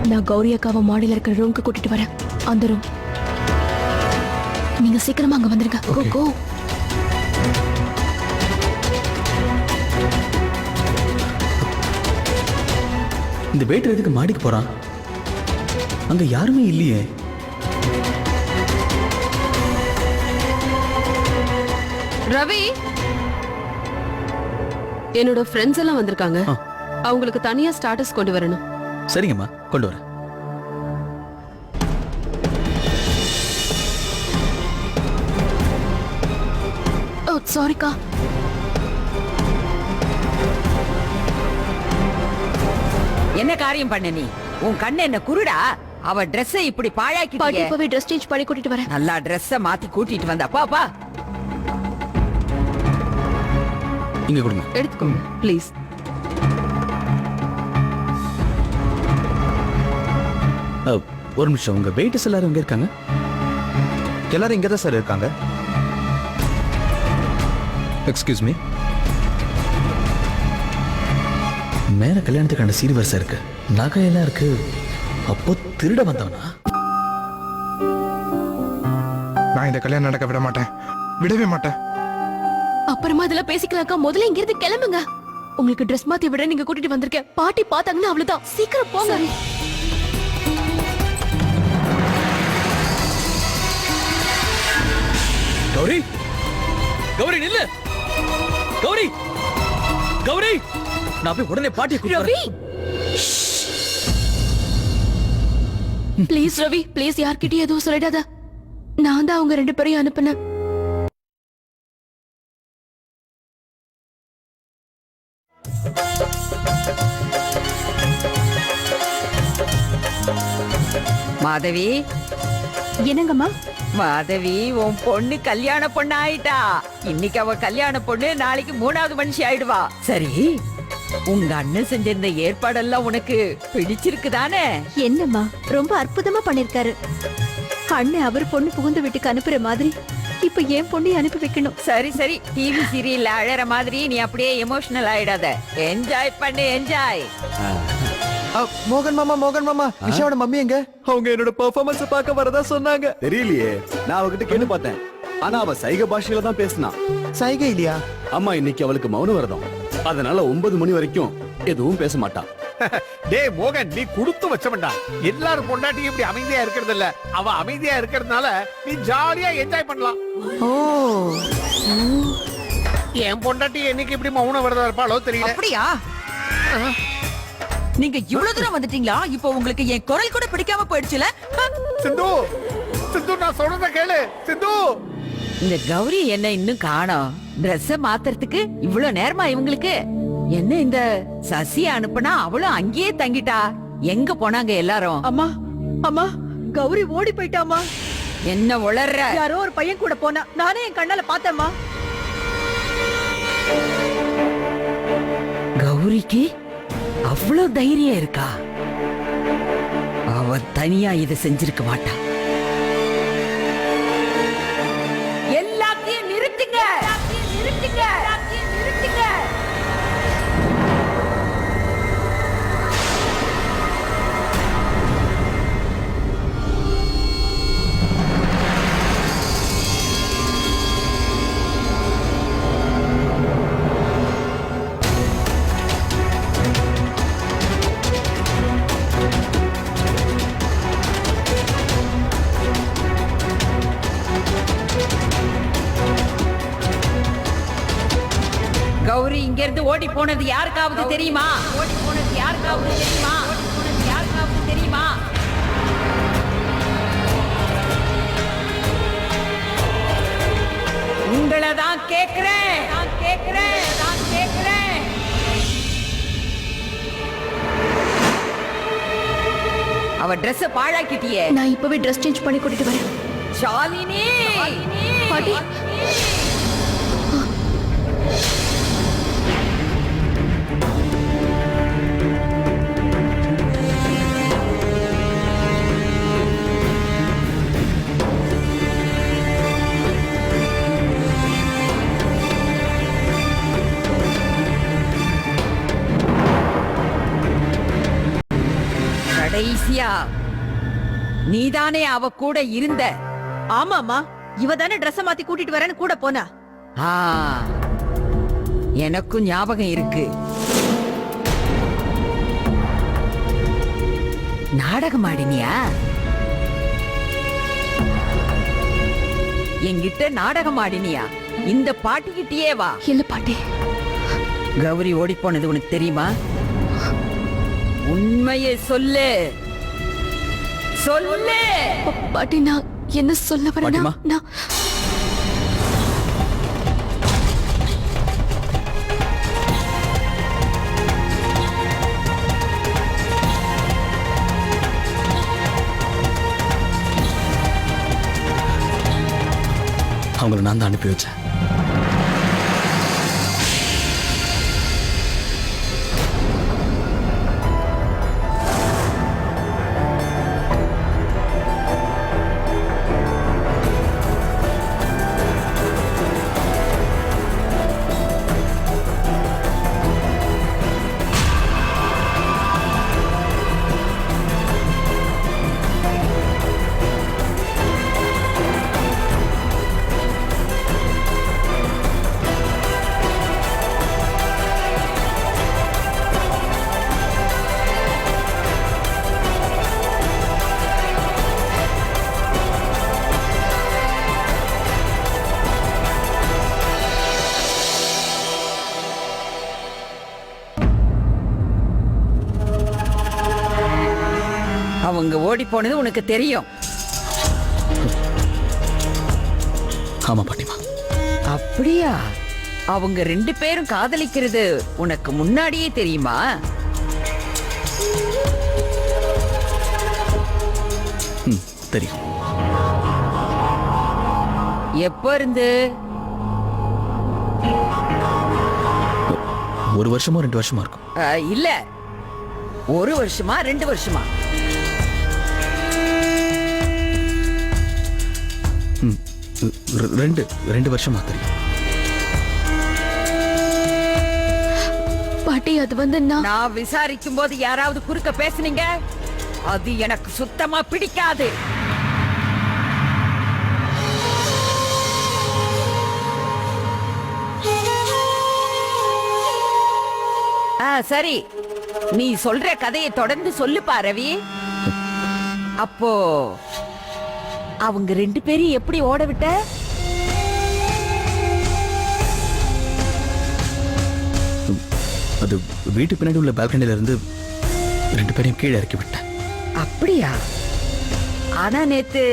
நான் கௌரி அக்காவை மாடியில இருக்கிற ரூம்க்கு கூட்டிட்டு வரேன். அந்த ரூம். நீங்க சீக்கிரமா அங்க வந்துருங்க. கோ கோ. இந்த வெயிட்டர் எதுக்கு மாடிக்கு போறான்? அங்க யாருமே இல்லையே. ரவி, என்னோட ஃப்ரெண்ட்ஸ் எல்லாம் வந்திருக்காங்க. அவங்களுக்கு தனியா ஸ்டாட்டஸ் கொண்டு வரணும். சரிங்கம்மா, கொண்டு வரேன். ஓ சாரிக்கா. என்ன காரியம் பண்ண நீ? உன் கண்ணு என்ன குருடா? அவ Dress இப்படி பாட்டி பாழாக்கிட்டியே. இப்பவே ட்ரெஸ் சேஞ்ச் பண்ணி கூட்டிட்டு வரேன். நல்லா Dress மாத்தி கூட்டிட்டு வந்தா பாப்பா. இங்க கொடுங்க. எடுத்துக்கோங்க ப்ளீஸ். ஒரு நிமிஷம், உங்க வெயிட்டர்ஸ் எல்லாரும் எங்க இருக்காங்க? எல்லாரும் இங்க தான் சார் இருக்காங்க. Excuse me. மேல கல்யாணத்துக்கான சீர்வரிசை இருக்கு, நகையெல்லாம் இருக்கு. அப்போ திருட வந்தவனா? நான் இந்த கல்யாணம் நடக்க விட மாட்டேன், விடவே மாட்டேன். அப்புறமா இதெல்லாம் பேசிக்கலாம்க்கா. முதல்ல இங்க இருந்து கிளம்புங்க. உங்களுக்கு ட்ரெஸ் மாத்தி விட நீங்க கூட்டிட்டு வந்திருக்கேன். பாட்டி பார்த்தாங்கன்னா அவ்வளவுதான். சீக்கிரம் போங்க. கௌரி, கௌரி நில்லு. கௌரி, கௌரி, நான் போய் உடனே பாட்டியை ரவி, ப்ளீஸ் ரவி, ப்ளீஸ் யார்கிட்டயும் எதுவும் சொல்லிடாத. நான் தான் அவங்க 2 பேரையும் அனுப்புனேன். மாதவி, என்னங்கம்மா? மாதவி, உன் பொண்ணு கல்யாண பொண்ணு ஆயிட்டா. இன்னைக்கு அவ கல்யாண பொண்ணு, நாளைக்கு 3வது மனுஷி ஆயிடுவா. சரி, உங்க அண்ணன் செஞ்சிருந்த ஏற்பாடெல்லாம் உனக்கு பிடிச்சிருக்கு தானே? என்னம்மா, ரொம்ப அற்புதமா பண்ணிருக்காரு. அண்ணன் அவர் பொண்ணு புகுந்த வீட்டுக்கு அனுப்புற மாதிரி இப்ப என் பொண்ணையும் அனுப்பி வைக்கணும். சரி சரி, டிவி சீரியல்ல அழற மாதிரி நீ அப்படியே எமோஷனல் ஆயிடாத. என்ஜாய் பண்ணு, என்ஜாய். மோகன் மாமா, நிஷாவோட மம்மி எங்க? அவங்க என்னோட பெர்ஃபார்மன்ஸ் பார்க்க வரதா சொன்னாங்க. தெரியலையே, நான் அவகிட்ட கேட்டு பார்த்தேன். ஆனா அவ சைகை பாஷையில தான் பேசினா. சைகை இல்லையா? அம்மா, இன்னைக்கு அவளுக்கு மௌன விரதம். அதனால 9 மணி வரைக்கும் எதுவும் பேச மாட்டா. டேய் மோகன், நீ குடுத்து வச்சவன்டா. எல்லாரும் பொண்டாட்டி இப்படி அமைதியா இருக்கிறது இல்ல. அவ அமைதியா இருக்கிறதுனால நீ ஜாலியா என்ஜாய் பண்ணலாம். ஓ, என் பொண்டாட்டி என்னைக்கு இப்படி மௌன விரதம் இருப்பாளோ தெரியல. அப்படியா? நீங்க இவ்வளவு தூரம் வந்துட்டீங்களா? இப்போ உங்களுக்கு என் குரல் கூட பிடிக்காம போயிடுச்சுல? சிந்து, சிந்து, நான் சொல்றத கேளு சிந்து. இந்த கௌரி என்ன இன்னும் காணோம்? Dress மாத்துறதுக்கு இவ்வளவு நேரமா இவங்களுக்கு? என்ன இந்த சசி அனுப்புனா அவளும் அங்கேயே தங்கிட்டா? எங்க போனாங்க எல்லாரும்? அம்மா, அம்மா, கௌரி ஓடி போயிட்டாமா. என்ன உளர்ற? யாரோ ஒரு பையன் கூட போனா, நானே என் கண்ணால பார்த்தேம்மா. கௌரிக்கு அவ்வளவு தைரியம் இருக்கா? அவ தனியா இதை செஞ்சிருக்க மாட்டா. எல்லாத்தையும் நிறுத்துங்க, நிறுத்துங்க, நிறுத்துங்க. கௌரி இங்க இருந்து ஓடி போனது யாருக்காவது தெரியுமா? ஓடி போனது யாருக்காவது தெரியுமா? ஓடி போனது யாருக்காவது தெரியுமா? உங்களை தான் கேக்குறேன், நான் கேக்குறேன், நான் கேக்குறேன். அவ Dress பாழாக்கிட்டியே. நான் இப்பவே ட்ரெஸ் சேஞ்ச் பண்ணி கூட்டிட்டு வரேன். ஷாலினி, பாட்டி, கடைசியா கல்யாணா, நீதானே அவ கூட இருந்த? ஆமாமா, இவ தானே ட்ரெஸ் மாத்தி கூட்டிட்டு வரேன்னு கூட போனா. ஆ, எனக்கும் ஞாபகம் இருக்கு. நாடகம் ஆடினியா? என்கிட்ட நாடகம் ஆடினியா? இந்த பாட்டிக்கிட்டயே வா. இல்ல பாட்டி, கௌரி ஓடி போனது உனக்கு தெரியுமா? உண்மையை சொல்லு, சொல்லு. பாட்டி நான் என்ன சொல்ல வரேன்னா பாட்டிமா. நான் அவங்கள நான் தான் அனுப்பி வச்சேன். அவங்க ஓடி போனது உனக்கு தெரியும்? ஆமா பாட்டிமா. அப்படியா? அவங்க 2 பேரும் காதலிக்கிறது உனக்கு முன்னாடியே தெரியுமா? தெரியும். எப்ப இருந்து? 1 வருஷமோ 2 வருஷமா இருக்கும். இல்ல, 1 வருஷமா 2 வருஷமா? ரெண்டு வருஷமா தெரியும். பாட்டி அது வந்து நான் விசாரிக்கும் போது யாராவது குறுக்க பேசுனீங்க, அது எனக்கு சுத்தமா பிடிக்காது. சரி, நீ சொல்ற கதையை தொடர்ந்து சொல்லுப்பா ரவி. அப்போ அவங்க 2 பேரும் எப்படி ஓட விட்ட? அது வீட்டு பின்னாடி உள்ள பால்கனில இருந்து 2 பேரையும் கீழே இறக்கி விட்டேன். அப்படியா? ஆனா நேத்து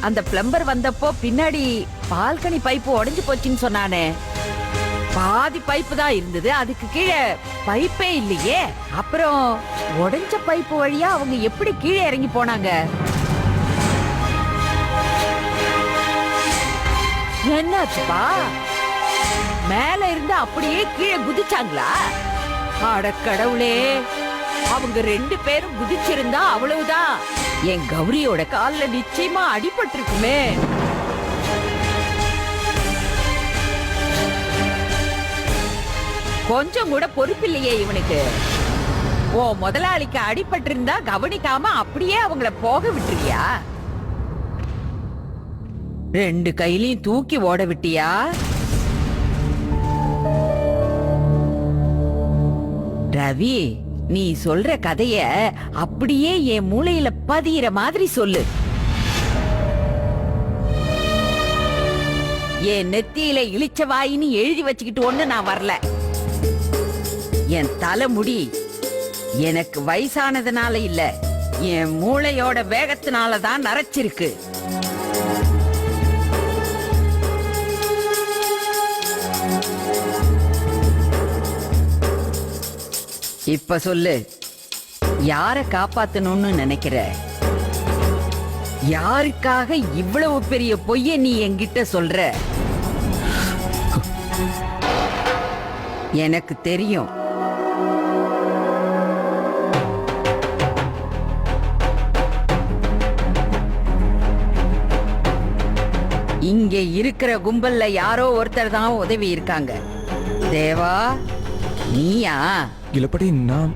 அந்த பிளம்பர் வந்தப்போ பின்னாடி பால்கனி பைப்பு உடைஞ்சு போச்சுன்னு சொன்னானே. பாதி பைப்பு தான் இருந்தது, அதுக்கு கீழே பைப்பே இல்லையே. அப்புறம் உடைஞ்ச பைப்பு வழியா அவங்க எப்படி கீழே இறங்கி போனாங்க? என்னாச்சுப்பா? மேல இருந்து அப்படியே கீழே குதிச்சாங்களா? அட கடவுளே, அவங்க 2 பேரும் குதிச்சிருந்தா அவ்வளவுதான், என் கௌரியோட கால்ல நிச்சயமா அடிபட்டிருக்குமே. கொஞ்சம் கூட பொறுப்பில்லையே இவனுக்கு. ஓ முதலாளிக்கு அடிபட்டிருந்தா கவனிக்காம அப்படியே அவங்கள போக விட்டுறியா? 2 கையிலையும் தூக்கி ஓட விட்டியா? ரவி, நீ சொல்ற கதைய அப்படியே என் மூளையில பதியிற மாதிரி சொல்லு. என் நெத்தியில இழிச்ச வாயின்னு எழுதி வச்சுக்கிட்டு ஒண்ணு நான் வரல. என் தலைமுடி எனக்கு வயசானதுனால இல்ல, என் மூளையோட வேகத்தினால தான் நரைச்சிருக்கு. இப்ப சொல்லு, யார காப்பாத்தணும்னு நினைக்கிற? யாருக்காக இவ்வளவு பெரிய பொய்ய நீ என்கிட்ட சொல்ற? எனக்கு தெரியும். இங்க இருக்கிற கும்பல்ல யாரோ ஒருத்தர் தான் உதவி இருக்காங்க. தேவா, நீயா? இல்லப்படி நான்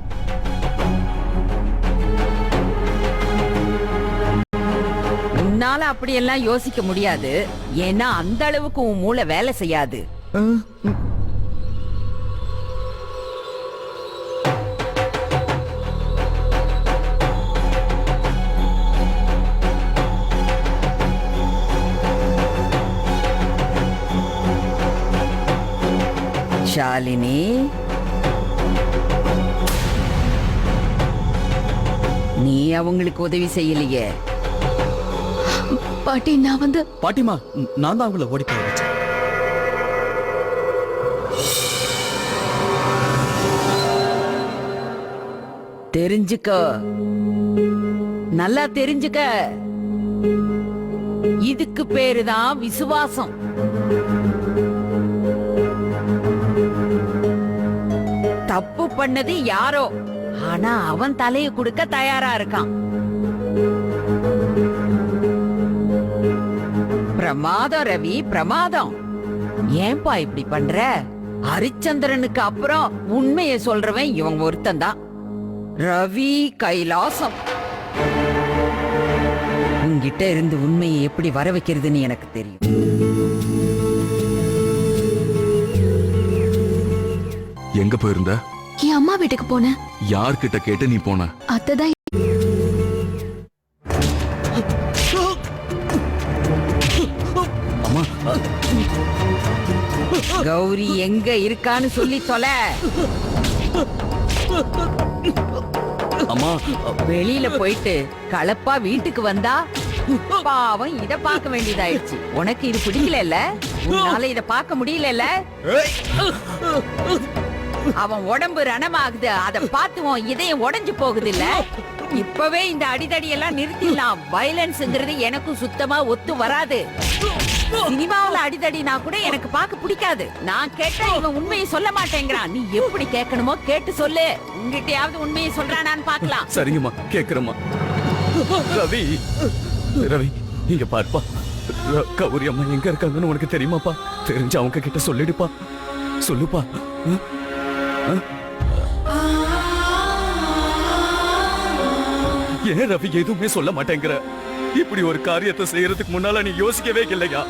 உன்னால அப்படியெல்லாம் யோசிக்க முடியாது. ஏன்னா அந்த அளவுக்கு உன் மூளை வேலை செய்யாது. ஷாலினி, நீ அவங்களுக்கு உதவி செய்யலையே. பாட்டி நான் வந்து பாட்டிமா, நான் தான் அவங்கள ஓடி போய் வச்சேன். தெரிஞ்சுக்க, நல்லா தெரிஞ்சுக்க. இதுக்கு பேருதான் விசுவாசம். தப்பு பண்ணது யாரோ, ஆனா அவன் தலையை கொடுக்க தயாரா இருக்கான். பிரமாதம் ரவி, பிரமாதம். ஏன்பா இப்படி பண்ற? ஹரிச்சந்திரனுக்கு அப்புறம் உண்மையை சொல்றவன் இவன் ஒருத்தன் தான். ரவி கைலாசம். உன்கிட்ட இருந்து உண்மையை எப்படி வர வைக்கிறதுன்னு எனக்கு தெரியும். எங்க போயிருந்த? என் அம்மா வீட்டுக்கு போனேன். யார்கிட்ட கேட்டு நீ போன? அத்தைதான். அம்மா, கௌரி எங்க இருக்கான்னு சொல்லி தொலை. அம்மா, வெளியில போயிட்டு கலப்பா வீட்டுக்கு வந்தா பாவம் இத பார்க்க வேண்டியதாயிடுச்சு. உனக்கு இது பிடிக்கல, உன்னால இத பார்க்க முடியல. அவன் உடம்பு ரணமாகுது, அத பார்த்து உன் இதயம் உடைஞ்சு போகுது இல்ல. இப்பவே இந்த அடிதடி எல்லாம் நிறுத்திடலாம். வயலன்ஸ்ங்கிறது எனக்கு சுத்தமா ஒத்து வராது. சினிமாவுல அடிதடினா கூட எனக்கு பார்க்க பிடிக்காது. நான் கேட்டா இவன் உண்மையை சொல்ல மாட்டேங்கிறான். நீ எப்படி கேட்கணுமோ கேட்டு சொல்லு. உங்ககிட்டயாவது உண்மையை சொல்றானான்னு பார்க்கலாம். சரிங்கம்மா, கேக்குறேம்மா. ரவி, ரவி இங்க பாருப்பா. கௌரி அம்மா எங்க இருக்காங்கன்னு உனக்கு தெரியுமாப்பா? தெரிஞ்சு அவங்க கிட்ட சொல்லிடுப்பா. சொல்லுப்பா. ஏன் ரவி எதுவுமே சொல்ல மாட்டேங்கிற? இப்படி ஒரு காரியத்தை செய்யறதுக்கு முன்னால நீ யோசிக்கவே இல்லையா?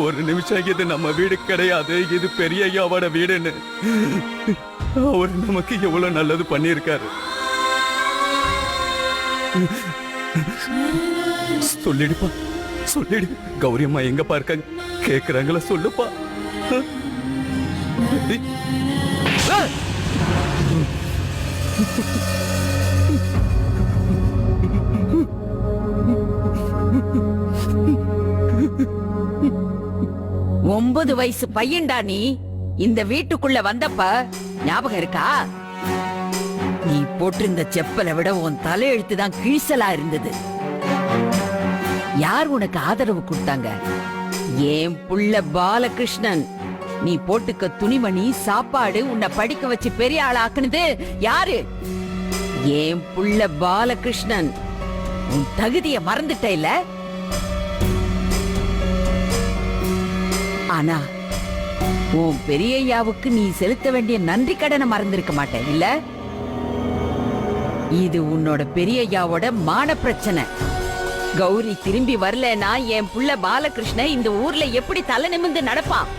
ஒரு நிமிஷம் இது நம்ம வீடு கிடையாது, இது பெரிய ஐயாவோட வீடுன்னு. அவர் நமக்கு எவ்வளவு நல்லது பண்ணியிருக்காரு. சொல்லிடுப்பா, சொல்லிடு. கௌரி அம்மா எங்கப்பா இருக்காங்க? கேக்குறாங்களா? சொல்லுப்பா. ஒன்பது வயசு பையன்டா நீ. இந்த வீட்டுக்குள்ள வந்தப்ப ஞாபகம் இருக்கா? நீ போட்டிருந்த செப்பலை விட உன் தலையெழுத்து தான் கிழிசலா இருந்தது. யார் உனக்கு ஆதரவு கொடுத்தாங்க? ஏன் புள்ள பாலகிருஷ்ணன். நீ போட்டுக்க துணிமணி, சாப்பாடு, உன்னை படிக்க வச்சு பெரிய ஆளாக்குனது யாரு? ஏன் புள்ள பாலகிருஷ்ணன். உன் தகுதிய மறந்துட்ட இல்ல? ஆனா உன் பெரியய்யாவுக்கு நீ செலுத்த வேண்டிய நன்றி கடனை மறந்திருக்க மாட்டேன் இல்ல? இது உன்னோட பெரியய்யாவோட மான பிரச்சனை. கௌரி திரும்பி வரலனா என் புள்ள பாலகிருஷ்ண இந்த ஊர்ல எப்படி தலை நிமிர்ந்து நடப்பான்?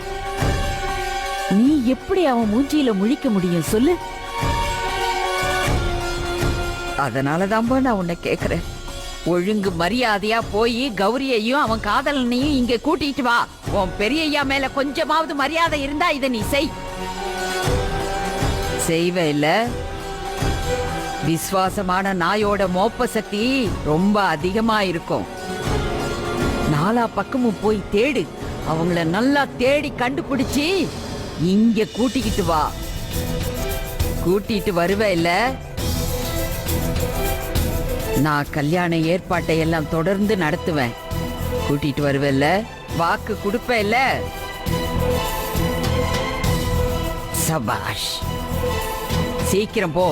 நீ எப்படி அவன் மூஞ்சியில முழிக்க முடியும் சொல்லு? அதனாலதான் நான் உன்னை கேக்குறேன். ஒழுங்கு மரியாதையா போய் கௌரியையும் அவன் காதலனையும் இங்க கூட்டிட்டு வா. உன் பெரியய்யா மேல கொஞ்சமாவது மரியாதை இருந்தா இத நீ செய்வ இல்ல? விசுவாசமான நாயோட மோப்ப சக்தி ரொம்ப அதிகமா இருக்கும். நாலா பக்கமும் போய் தேடு. அவங்கள நல்லா தேடி கண்டுபிடிச்சி இங்க கூட்டிக்கிட்டு வா. கூட்டிட்டு வருவ இல்ல? நான் கல்யாண ஏற்பாட்டை எல்லாம் தொடர்ந்து நடத்துவேன். கூட்டிட்டு வருவல்ல? வாக்கு கொடுப்பல்ல? சபாஷ். சீக்கிரம் போ.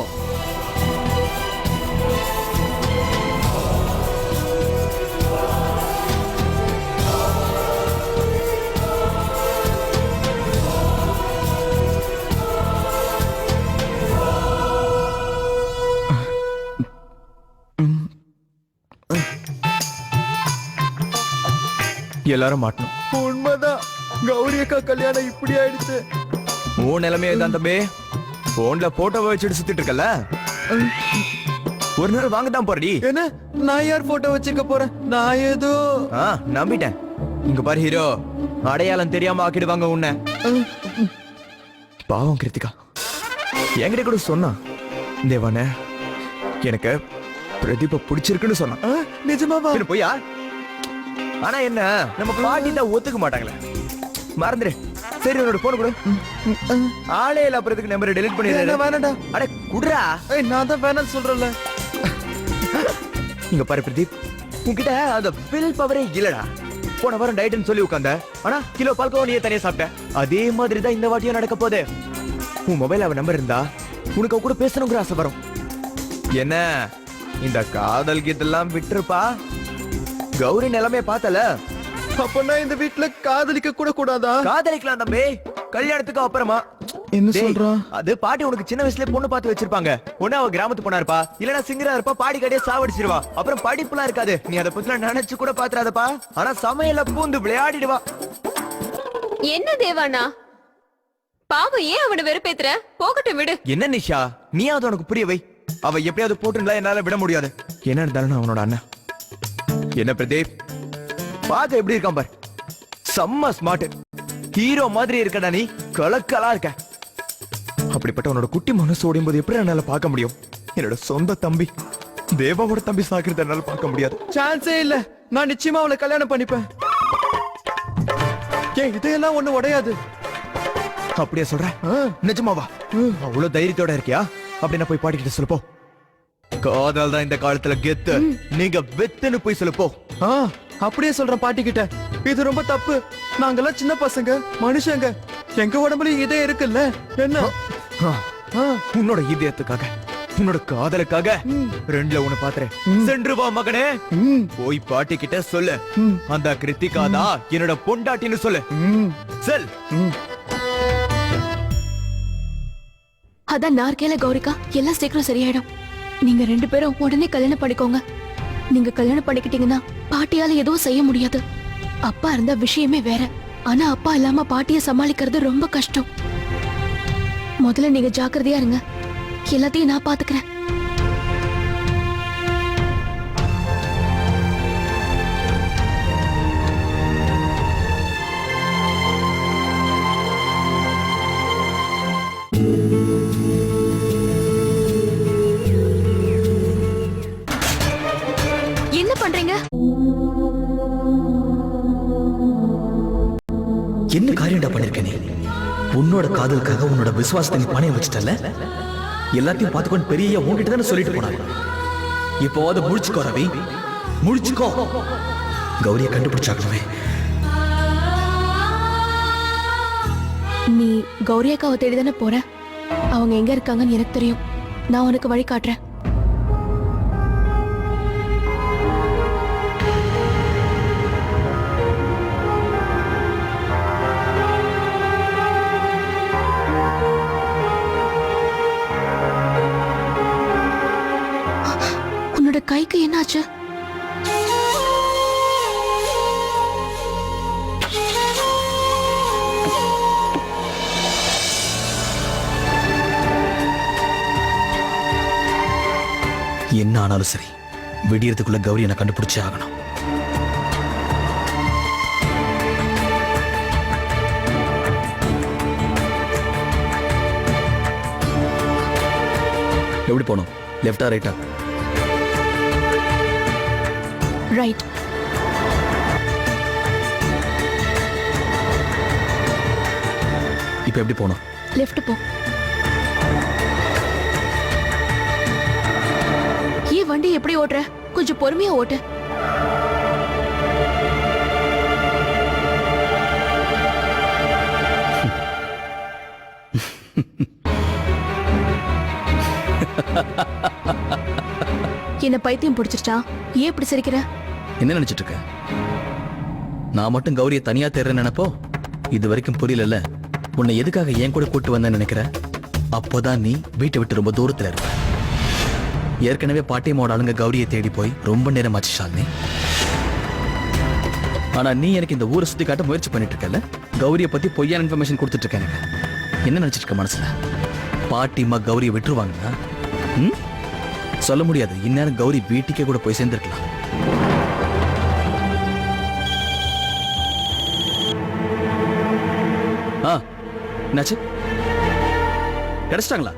எல்லாரும் மாட்டணும். உண்மைதான், கௌரி அக்கா கல்யாணம் இப்படி ஆயிடுச்சு. உன் நிலைமையே தான் தம்பி. போன்ல போட்டோவை வச்சுட்டு சுத்திட்டு இருக்கல, ஒரு நேரம் வாங்க தான் போறடி. என்ன, நான் யார் போட்டோ வச்சுக்க போறேன்? நான் ஏதோ நம்பிட்டேன். இங்க பாரு ஹீரோ, அடையாளம் தெரியாம ஆக்கிடுவாங்க உன்னை. பாவம் கிருத்திகா என்கிட்ட கூட சொன்னான், தேவானே எனக்கு பிரதீப பிடிச்சிருக்குன்னு சொன்னான். நிஜமாவா? போயா? ஆனா என்ன, நம்ம பாட்டி தான் ஒத்துக்க மாட்டாங்களே. மறந்துரு. சரி, உன்னோட போன் கொடு. ஆளே இல்ல, அப்புறத்துக்கு நம்பரை டெலிட் பண்ணிடுறேன். வேணாடா. அட குடுறா. நான் தான் வேணாம்னு சொல்றேன்ல. இங்க பாரு பிரதீப், உன்கிட்ட அந்த வில் பவரே இல்லடா. போன வாரம் டயட்னு சொல்லி உட்கார்ந்த, ஆனா கிலோ பால்கோ நீயே தனியா சாப்பிட்ட. அதே மாதிரி தான் இந்த வாட்டியும் நடக்க போகுது. உன் மொபைல் அவ நம்பர் இருந்தா உனக்கு அவ கூட பேசணுங்கிற ஆசை வரும். என்ன இந்த காதல் கீதெல்லாம் விட்டுருப்பா. கௌரி நிலைமைய பார்த்தல. அப்பனா இந்த வீட்டுல காதலிக்க கூட கூடாதா? காதலிக்கலாம் தம்பி, கல்யாணத்துக்கு அப்புறமா. என்ன டேய், சொல்றா? அது பாட்டி உனக்கு சின்ன வயசுல பொண்ணு பார்த்து வச்சிருப்பாங்க. ஒண்ணு அவ கிராமத்து பொண்ணா இருப்பா, இல்லனா சிங்கரா இருப்பா, பாடி கடையே சாவடிச்சிருவா. அப்புறம் படிப்புலாம் இருக்காது. நீ அதை பத்தி நினைச்சு கூட பாத்துறாதப்பா. ஆனா சமையல பூந்து விளையாடிடுவா. என்ன தேவானா, பாவம் ஏன் அவனை வெறுப்பேத்துற? போகட்டும் விடு. என்ன நிஷா, நீ அது உனக்கு புரிய வை. அவ எப்படியாவது போட்டுங்களா, என்னால விட முடியாது. என்ன இருந்தாலும் நான் அவனோட அண்ணன். என்ன பிரதீப், பாக்க எப்படி இருக்கான் பாரு. செம்ம ஸ்மார்ட், ஹீரோ மாதிரி இருக்கடா. நீ கலக்கலா இருக்க. அப்படிப்பட்ட உன்னோட குட்டி மனசு ஓடும் போது எப்படி என்னால பார்க்க முடியும்? என்னோட சொந்த தம்பி தேவாவோட தம்பி சாக்குறத என்னால பார்க்க முடியாது. சான்ஸே இல்ல. நான் நிச்சயமா அவளை கல்யாணம் பண்ணிப்பேன். ஏன் இதையெல்லாம் ஒண்ணு உடையாது. அப்படியே சொல்ற? நிஜமாவா? அவ்வளவு தைரியத்தோட இருக்கியா? அப்படின்னா போய் பாடிக்கிட்டு சொல்லப்போ. காதல் தான் இந்த காலத்துல கெத்து. நீங்க வெத்துன்னு போய் சொல்லப்போ. அப்படியே சொல்றேன் பாட்டி கிட்ட. இது ரொம்ப தப்பு. நாங்கெல்லாம் சின்ன பசங்க, மனுஷங்க. எங்க உடம்புலயும் இதே இருக்குல்ல. என்ன உன்னோட இதயத்துக்காக, உன்னோட காதலுக்காக ரெண்டுல ஒண்ணு பாத்துறேன். சென்று வா மகனே, போய் பாட்டி கிட்ட சொல்லு, அந்த கிருத்திகா தான் என்னோட பொண்டாட்டின்னு சொல்லு. செல். அதான் நான் இருக்கேல கௌரிக்கா, எல்லாம் சீக்கிரம் சரியாயிடும். நீங்க 2 பேரும் உடனே கல்யாணம் பண்ணிக்கோங்க. நீங்க கல்யாணம் பண்ணிக்கிட்டீங்கன்னா பாட்டியால எதுவும் செய்ய முடியாது. அப்பா இருந்தா விஷயமே வேற. ஆனா அப்பா இல்லாம பாட்டிய சமாளிக்கிறது ரொம்ப கஷ்டம். முதல்ல நீங்க ஜாக்கிரதையா இருங்க. எல்லாத்தையும் நான் பாத்துக்கிறேன். என்ன பண்றீங்க? என்ன காரியம்டா பண்ணிருக்க நீ? உன்னோட காதலுக்காக உன்னோட விசுவாசத்தை நீ பணைய வச்சுட்டல. எல்லாத்தையும் பார்த்துக்கொண்டு பெரிய உன்கிட்ட தானே சொல்லிட்டு போனாங்க. இப்போ அதை முழிச்சுக்கோ ரவி, முழிச்சுக்கோ. கௌரியை கண்டுபிடிச்சாக்கணுமே. நீ கௌரி அக்காவை தேடி தானே போற. அவங்க எங்க இருக்காங்கன்னு எனக்கு தெரியும். நான் உனக்கு வழி காட்டுறேன். உன்னோட கைக்கு என்னாச்சு? என்ன ஆனாலும் சரி, விடியறதுக்குள்ள கௌரி என்ன கண்டுபிடிச்சே ஆகணும். எப்படி போகணும்? லெஃப்டா ரைட்டா? ரைட். இப்ப எப்படி போகணும்? லெஃப்ட் போ. ஏன் வண்டி எப்படி ஓட்டுற? கொஞ்சம் பொறுமையா ஓட்டு. என்ன பைத்தியம் பிடிச்சிருச்சா? ஏன் இப்படி சிரிக்கிற? என்ன நினைச்சிட்டு இருக்க? நான் மட்டும் கௌரியை தனியா தேர்றேன்னு நினைப்போ? இது வரைக்கும் புரியல. உன்னை எதுக்காக என் கூட கூட்டு வந்தேன்னு நினைக்கிற? அப்போதான் நீ வீட்டை விட்டு ரொம்ப தூரத்துல இருப்ப. ஏற்கனவே பாட்டியம்மாவோட ஆளுங்க கௌரியை தேடி போய் ரொம்ப நேரம் ஆச்சு ஷாலினி. ஆனா நீ எனக்கு இந்த ஊரை சுத்தி காட்ட முயற்சி பண்ணிட்டு இருக்கல. கௌரிய பத்தி பொய்யான இன்ஃபர்மேஷன் கொடுத்துட்டு இருக்க எனக்கு. என்ன நினைச்சிட்டு இருக்க மனசுல? பாட்டிமா கௌரியை விட்டுருவாங்கன்னா சொல்ல முடியாது. இந்நேரம் கௌரி வீட்டுக்கே கூட போய் சேர்ந்துருக்கலாம். என்னாச்சு? கிடைச்சிட்டாங்களா?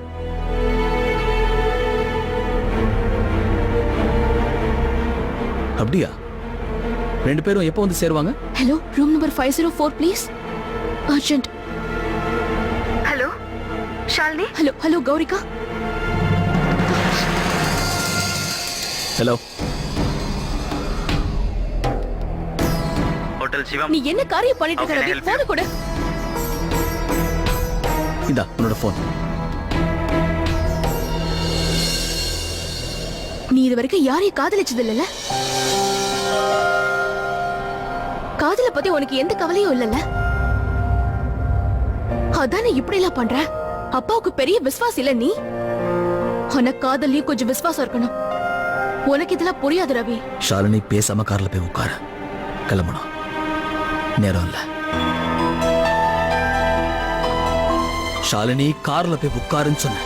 அப்படியா? ரெண்டு பேரும் எப்போ வந்து சேருவாங்க? Hello, room number 504 please. Urgent. Hello Shalini. Hello Gaurika. Hello. Hotel Shivam. நீ என்ன காரியம் பண்ணிட்டு இருக்க ரவி? போன் கொடு. இதா உன்னோட போன். நீ இது வரைக்கும் யாரையும் காதலிச்சது இல்லல? காதல பத்தி உனக்கு எந்த கவலையும் இல்லல? அதானே இப்படி எல்லாம் பண்ற? அப்பாவுக்கு பெரிய விசுவாசம் இல்ல நீ? ஆனா காதலையும் கொஞ்சம் விசுவாசம் இருக்கணும். உனக்கு இதெல்லாம் புரியாது ரவி. ஷாலினி பேசாம கார்ல போய் உட்கார. கிளம்பணும். நேரம் இல்ல. ஷாலினி கார்ல போய் உட்காருன்னு சொன்ன.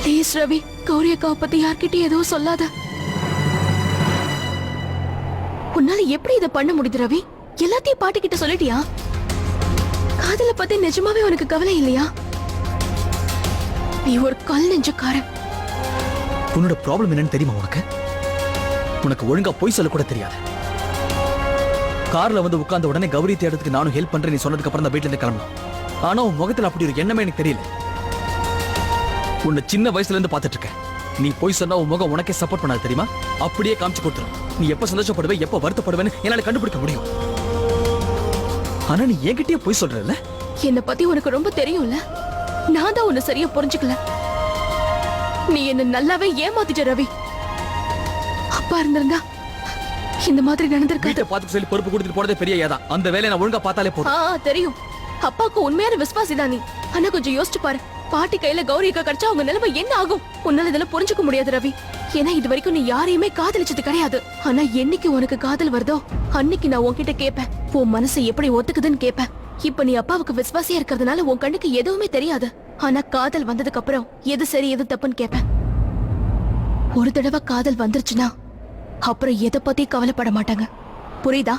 ப்ளீஸ் ரவி, கௌரி அக்காவை பத்தி யார்கிட்டயும் எதுவும் சொல்லாத. உன்னால எப்படி இதை பண்ண முடியுது ரவி? எல்லாத்தையும் பாட்டி கிட்ட சொல்லிட்டியா? காதல பத்தி நிஜமாவே உனக்கு கவலை இல்லையா? நீ ஒரு கல் நெஞ்சக்காரன். உன்னோட ப்ராப்ளம் என்னன்னு தெரியுமா உனக்கு? உனக்கு ஒழுங்கா போய் சொல்ல கூட தெரியாது. கார்ல வந்து உட்கார்ந்த உடனே கௌரி தேடுறதுக்கு நானும் ஹெல்ப் பண்றேன் நீ சொன்னதுக்கு அப்புறம் தான் வீட்டுல இருந்து கிளம்பலாம். ஆனா உன் முகத்துல அப்படி ஒரு எண்ணமே எனக்கு தெரியல. உன்னை சின்ன வயசுல இருந்து பாத்துட்டு இருக்கேன். நீ போய் சொன்னா உன் முகம் உனக்கே சப்போர்ட் பண்ணாது தெரியுமா? அப்படியே காமிச்சு கொடுத்துரும். நீ எப்ப சந்தோஷப்படுவே எப்ப வருத்தப்படுவேன்னு என்னால கண்டுபிடிக்க முடியும். ஆனா நீ என்கிட்டயே போய் சொல்றல. என்ன பத்தி உனக்கு ரொம்ப தெரியும்ல. நான் தான் உன்னை சரியா புரிஞ்சுக்கல. நீ என்ன நல்லாவே ஏமாத்திட்ட ரவி. அப்பா இருந்திருந்தா இந்த மாதிரி நடந்திருக்காது. வீட்டை பார்த்து சொல்லி பொறுப்பு கொடுத்துட்டு போறதே பெரிய ஏதான். அந்த வேலையை நான் ஒழுங்கா பார்த்தாலே போதும். தெரியும். அப்பாவுக்கு உண்மையான விசுவாசி தான் நீ. ஆனா கொஞ்சம் யோசிச்சு பாரு. பாட்டி கையில கௌரி அக்கா கிடைச்சா அவங்க நிலைமை என்ன ஆகும்? உன்னால இதெல்லாம் புரிஞ்சுக்க முடியாது ரவி. ஏன்னா இது வரைக்கும் நீ யாரையுமே காதலிச்சது கிடையாது. ஆனா என்னைக்கு உனக்கு காதல் வருதோ அன்னைக்கு நான் உன்கிட்ட கேட்பேன். உன் மனசை எப்படி ஒத்துக்குதுன்னு கேட்பேன். இப்ப நீ அப்பாவுக்கு விசுவாசியா இருக்கிறதுனால உன் கண்ணுக்கு எதுவுமே தெரியாது. ஆனா காதல் வந்ததுக்கு அப்புறம் எது சரி எது தப்புன்னு கேட்பேன். ஒரு தடவை காதல் வந்துருச்சுன்னா அப்புறம் எதை பத்தி கவலைப்பட மாட்டாங்க. புரியுதா?